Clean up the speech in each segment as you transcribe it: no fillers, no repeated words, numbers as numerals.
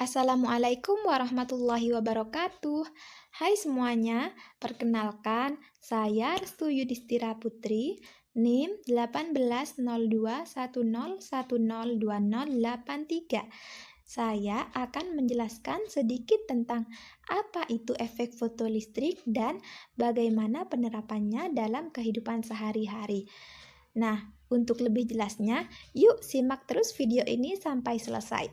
Assalamualaikum warahmatullahi wabarakatuh. Hai semuanya, perkenalkan saya Restu Yudhistira Putri, NIM 180210102083. Saya akan menjelaskan sedikit tentang apa itu efek fotolistrik dan bagaimana penerapannya dalam kehidupan sehari-hari. Nah, untuk lebih jelasnya, yuk simak terus video ini sampai selesai.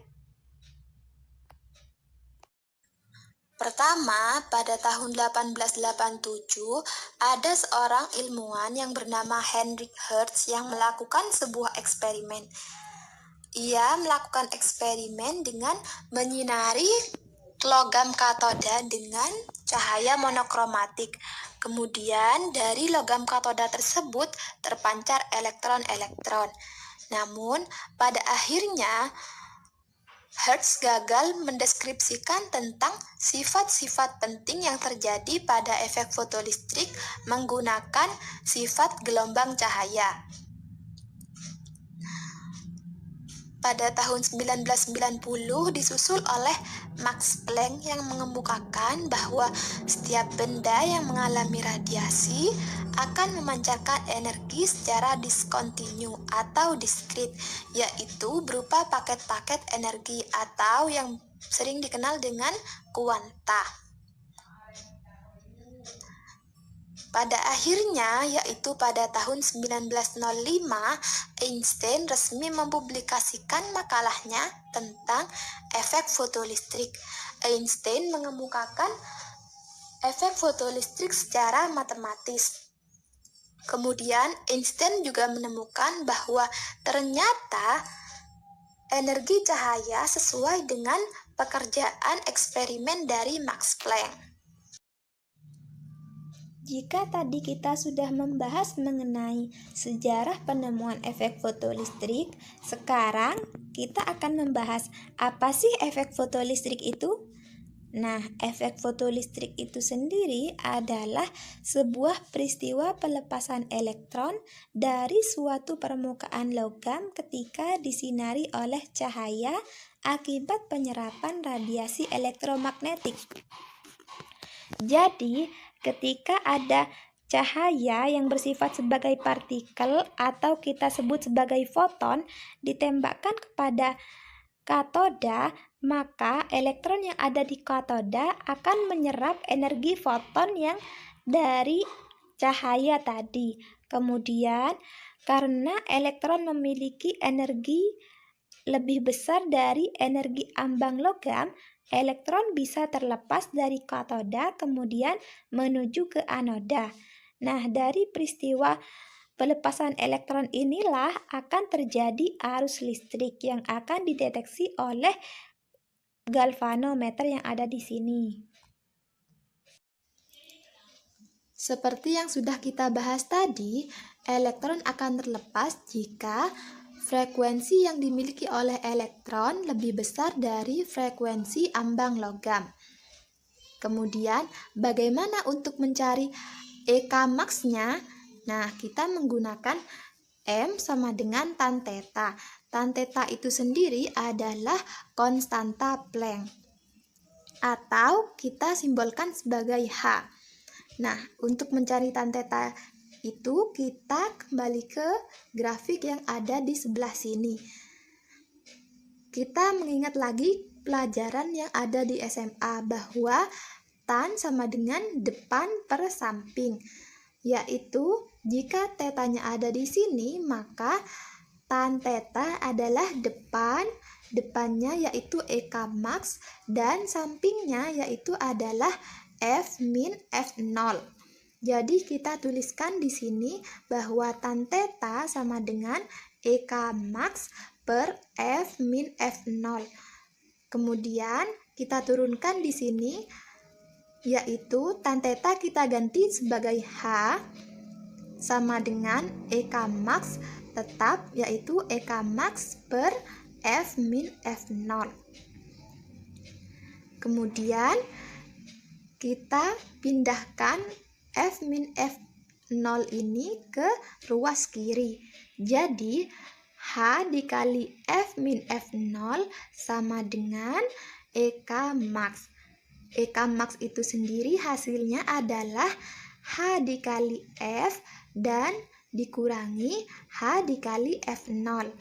Pertama, pada tahun 1887, ada seorang ilmuwan yang bernama Heinrich Hertz yang melakukan sebuah eksperimen. Ia melakukan eksperimen dengan menyinari logam katoda dengan cahaya monokromatik. Kemudian, dari logam katoda tersebut terpancar elektron-elektron. Namun, pada akhirnya, Hertz gagal mendeskripsikan tentang sifat-sifat penting yang terjadi pada efek fotolistrik menggunakan sifat gelombang cahaya. Pada tahun 1990 disusul oleh Max Planck yang mengemukakan bahwa setiap benda yang mengalami radiasi akan memancarkan energi secara diskontinu atau diskrit, yaitu berupa paket-paket energi atau yang sering dikenal dengan kuanta. Pada akhirnya, yaitu pada tahun 1905, Einstein resmi mempublikasikan makalahnya tentang efek fotolistrik. Einstein mengemukakan efek fotolistrik secara matematis. Kemudian, Einstein juga menemukan bahwa ternyata energi cahaya sesuai dengan pekerjaan eksperimen dari Max Planck. Jika tadi kita sudah membahas mengenai sejarah penemuan efek fotolistrik, sekarang kita akan membahas apa sih efek fotolistrik itu? Nah, efek fotolistrik itu sendiri adalah sebuah peristiwa pelepasan elektron dari suatu permukaan logam ketika disinari oleh cahaya akibat penyerapan radiasi elektromagnetik. Jadi, ketika ada cahaya yang bersifat sebagai partikel atau kita sebut sebagai foton ditembakkan kepada katoda, maka elektron yang ada di katoda akan menyerap energi foton yang dari cahaya tadi. Kemudian, karena elektron memiliki energi lebih besar dari energi ambang logam, elektron bisa terlepas dari katoda kemudian menuju ke anoda. Nah, dari peristiwa pelepasan elektron inilah akan terjadi arus listrik yang akan dideteksi oleh galvanometer yang ada di sini. Seperti yang sudah kita bahas tadi, elektron akan terlepas jika frekuensi yang dimiliki oleh elektron lebih besar dari frekuensi ambang logam. Kemudian, bagaimana untuk mencari EK max-nya? Nah, kita menggunakan M sama dengan tan theta. Tan theta itu sendiri adalah konstanta Planck, atau kita simbolkan sebagai H. Nah, untuk mencari tan theta itu kita kembali ke grafik yang ada di sebelah sini. Kita mengingat lagi pelajaran yang ada di SMA bahwa tan sama dengan depan per samping, yaitu jika tetanya ada di sini maka tan theta adalah depannya yaitu EK max dan sampingnya yaitu adalah F min F0. Jadi kita tuliskan di sini bahwa tan theta sama dengan EK max per F min F0. Kemudian kita turunkan di sini yaitu tan theta kita ganti sebagai H sama dengan EK max tetap yaitu EK max per F min F0. Kemudian kita pindahkan F min F0 ini ke ruas kiri. Jadi H dikali F min F0 sama dengan EK max. EK max itu sendiri hasilnya adalah H dikali F dan dikurangi H dikali F0.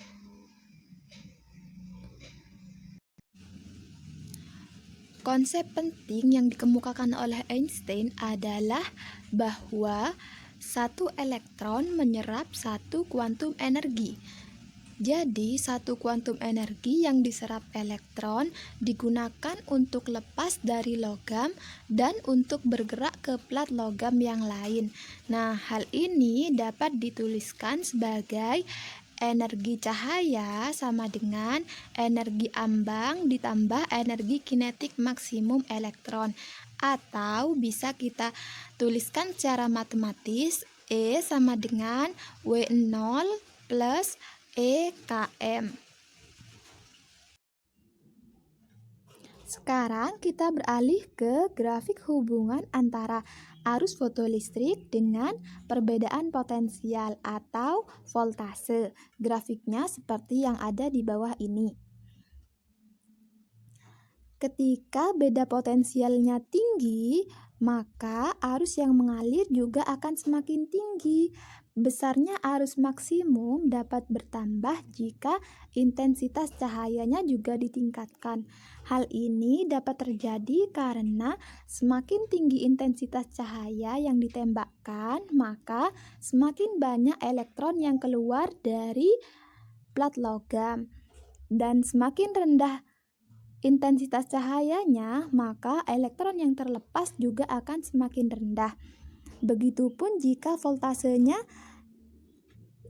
Konsep penting yang dikemukakan oleh Einstein adalah bahwa satu elektron menyerap satu kuantum energi. Jadi, satu kuantum energi yang diserap elektron digunakan untuk lepas dari logam dan untuk bergerak ke plat logam yang lain. Nah, hal ini dapat dituliskan sebagai energi cahaya sama dengan energi ambang ditambah energi kinetik maksimum elektron. Atau bisa kita tuliskan secara matematis, E sama dengan W0 plus EKM. Sekarang kita beralih ke grafik hubungan antara arus fotolistrik dengan perbedaan potensial atau voltase. Grafiknya seperti yang ada di bawah ini. Ketika beda potensialnya tinggi, maka arus yang mengalir juga akan semakin tinggi. Besarnya arus maksimum dapat bertambah jika intensitas cahayanya juga ditingkatkan. Hal ini dapat terjadi karena semakin tinggi intensitas cahaya yang ditembakkan, maka semakin banyak elektron yang keluar dari plat logam. Dan semakin rendah intensitas cahayanya, maka elektron yang terlepas juga akan semakin rendah. Begitupun jika voltasenya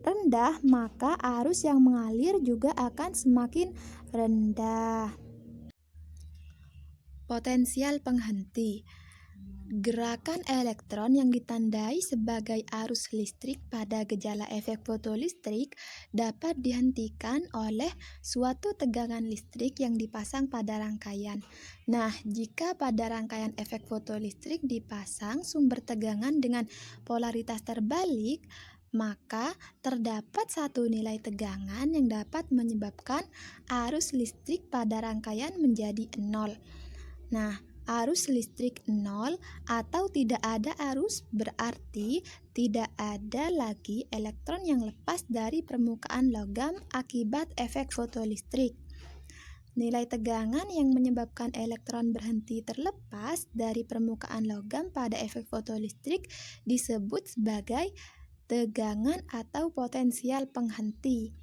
rendah, maka arus yang mengalir juga akan semakin rendah. Potensial penghenti. Gerakan elektron yang ditandai sebagai arus listrik pada gejala efek fotolistrik dapat dihentikan oleh suatu tegangan listrik yang dipasang pada rangkaian. Nah, jika pada rangkaian efek fotolistrik dipasang sumber tegangan dengan polaritas terbalik, maka terdapat satu nilai tegangan yang dapat menyebabkan arus listrik pada rangkaian menjadi 0. Nah, arus listrik 0 atau tidak ada arus berarti tidak ada lagi elektron yang lepas dari permukaan logam akibat efek fotolistrik. Nilai tegangan yang menyebabkan elektron berhenti terlepas dari permukaan logam pada efek fotolistrik disebut sebagai tegangan atau potensial penghenti.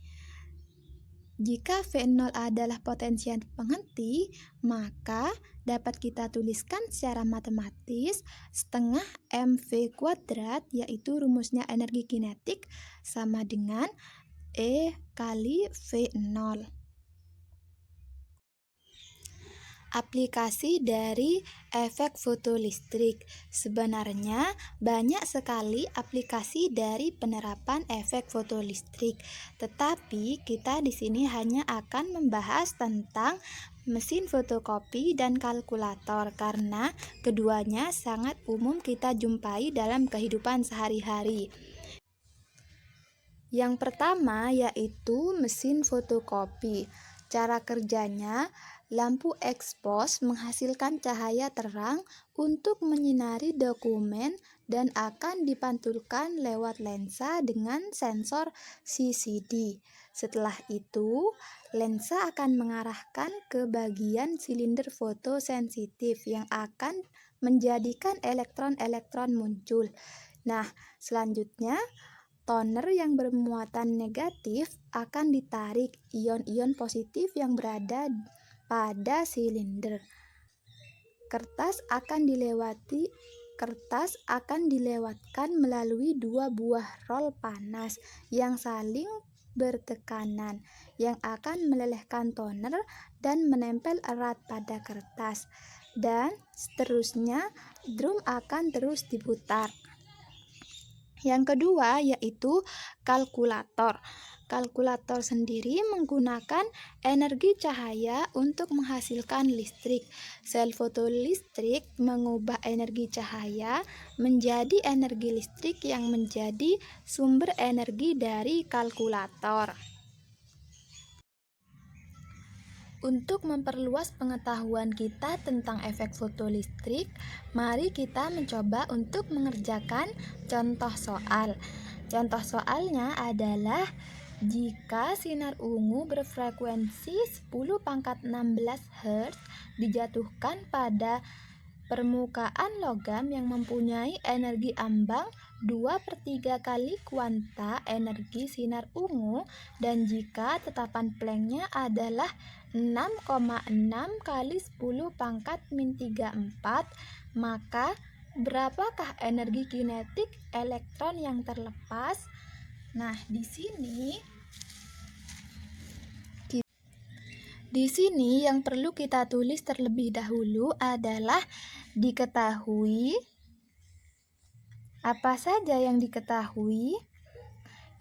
Jika V0 adalah potensial penghenti, maka dapat kita tuliskan secara matematis setengah mv kuadrat, yaitu rumusnya energi kinetik, sama dengan E kali V0. Aplikasi dari efek fotolistrik. Sebenarnya banyak sekali aplikasi dari penerapan efek fotolistrik, tetapi kita di sini hanya akan membahas tentang mesin fotokopi dan kalkulator karena keduanya sangat umum kita jumpai dalam kehidupan sehari-hari. Yang pertama yaitu mesin fotokopi. Cara kerjanya, lampu ekspos menghasilkan cahaya terang untuk menyinari dokumen dan akan dipantulkan lewat lensa dengan sensor CCD. Setelah itu, lensa akan mengarahkan ke bagian silinder fotosensitif yang akan menjadikan elektron-elektron muncul. Nah, selanjutnya toner yang bermuatan negatif akan ditarik ion-ion positif yang berada pada silinder. Kertas akan dilewatkan melalui dua buah rol panas yang saling bertekanan yang akan melelehkan toner dan menempel erat pada kertas. Dan seterusnya, drum akan terus diputar. Yang kedua yaitu kalkulator. Kalkulator sendiri menggunakan energi cahaya untuk menghasilkan listrik. Sel fotolistrik mengubah energi cahaya menjadi energi listrik yang menjadi sumber energi dari kalkulator. Untuk memperluas pengetahuan kita tentang efek fotolistrik, mari kita mencoba untuk mengerjakan contoh soal. Contoh soalnya adalah jika sinar ungu berfrekuensi 10⁻16 Hz dijatuhkan pada permukaan logam yang mempunyai energi ambang 2/3 kali kuanta energi sinar ungu, dan jika tetapan Planck-nya adalah 6,6 kali 10⁻⁻34, maka berapakah energi kinetik elektron yang terlepas? Nah, di sini yang perlu kita tulis terlebih dahulu adalah diketahui. Apa saja yang diketahui?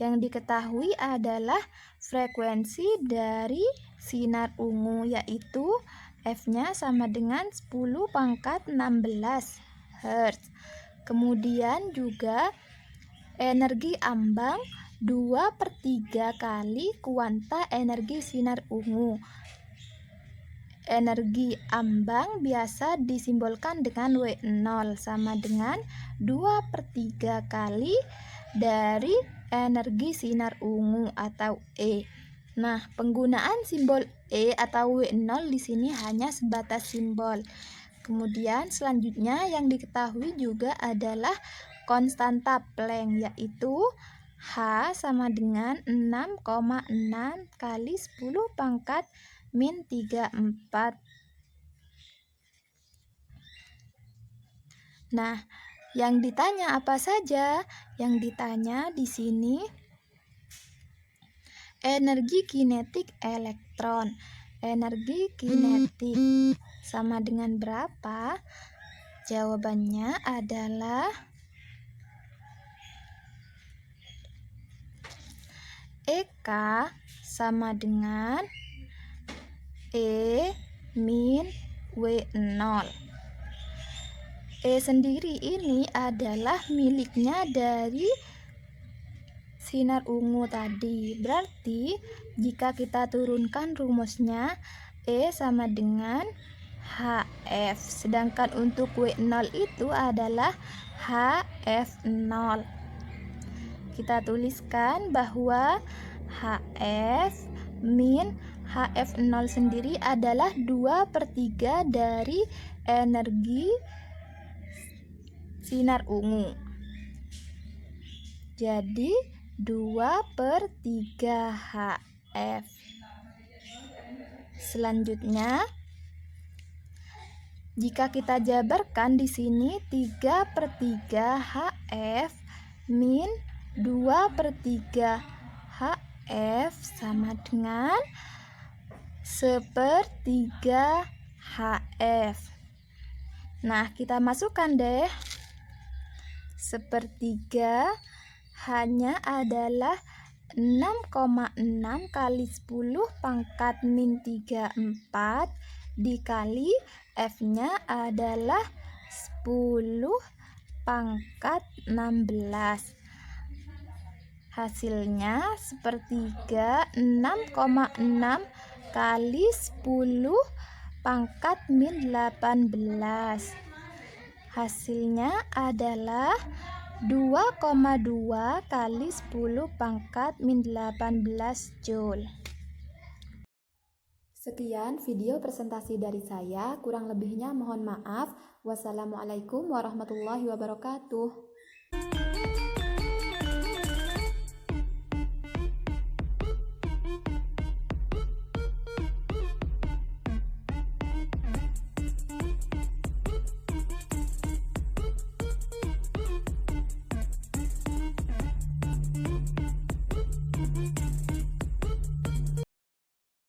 Yang diketahui adalah frekuensi dari sinar ungu, yaitu F-nya sama dengan 10⁻16 Hz. Kemudian juga energi ambang 2/3 kali kuanta energi sinar ungu. Energi ambang biasa disimbolkan dengan W0 sama dengan 2/3 kali dari energi sinar ungu atau E. Nah, penggunaan simbol E atau W0 di sini hanya sebatas simbol. Kemudian selanjutnya yang diketahui juga adalah konstanta Planck, yaitu H sama dengan 6,6 kali 10⁻⁻34. Nah, yang ditanya apa saja? Yang ditanya di sini energi kinetik elektron. Energi kinetik sama dengan berapa? Jawabannya adalah EK sama dengan E min W0. E sendiri ini adalah miliknya dari sinar ungu tadi. Berarti jika kita turunkan rumusnya, E sama dengan HF. Sedangkan untuk W0 itu adalah HF0. Kita tuliskan bahwa HF min HF0 sendiri adalah 2/3 dari energi sinar ungu. Jadi 2/3 HF. Selanjutnya, jika kita jabarkan di sini 3/3 HF min 2/3 HF sama dengan 1/3 HF. Nah, kita masukkan deh. 1/3 hanya adalah 6,6 kali 10⁻⁻34 dikali F-nya adalah 10⁻16. Hasilnya 1/3 6,6 kali 10⁻⁻18. Hasilnya adalah 2,2 kali 10⁻⁻18 Joule. Sekian video presentasi dari saya, kurang lebihnya mohon maaf. Wassalamualaikum warahmatullahi wabarakatuh.